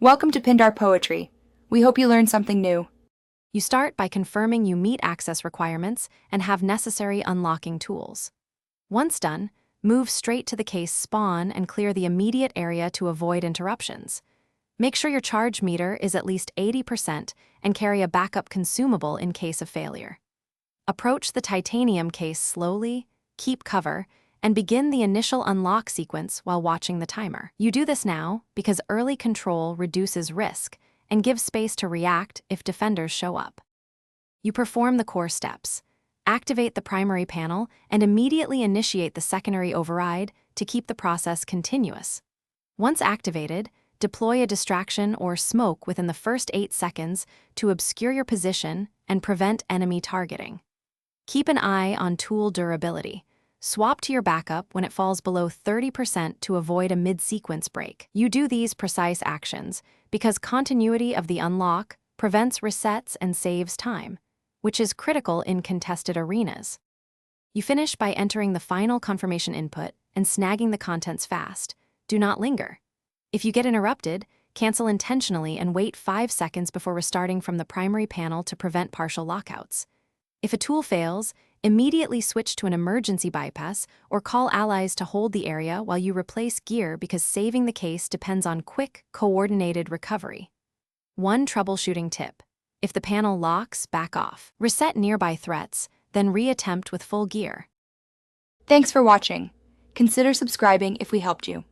Welcome to Pindar Poetry. We hope you learned something new. You start by confirming you meet access requirements and have necessary unlocking tools. Once done, move straight to the case spawn and clear the immediate area to avoid interruptions. Make sure your charge meter is at least 80% and carry a backup consumable in case of failure. Approach the titanium case slowly, keep cover, and begin the initial unlock sequence while watching the timer. You do this now because early control reduces risk and gives space to react if defenders show up. You perform the core steps. Activate the primary panel and immediately initiate the secondary override to keep the process continuous. Once activated, deploy a distraction or smoke within the first 8 seconds to obscure your position and prevent enemy targeting. Keep an eye on tool durability. Swap to your backup when it falls below 30% to avoid a mid-sequence break. You do these precise actions because continuity of the unlock prevents resets and saves time, which is critical in contested arenas. You finish by entering the final confirmation input and snagging the contents fast. Do not linger. If you get interrupted, cancel intentionally and wait 5 seconds before restarting from the primary panel to prevent partial lockouts. If a tool fails, immediately switch to an emergency bypass or call allies to hold the area while you replace gear because saving the case depends on quick, coordinated recovery. One troubleshooting tip: if the panel locks, back off. Reset nearby threats, then reattempt with full gear. Thanks for watching. Consider subscribing if we helped you.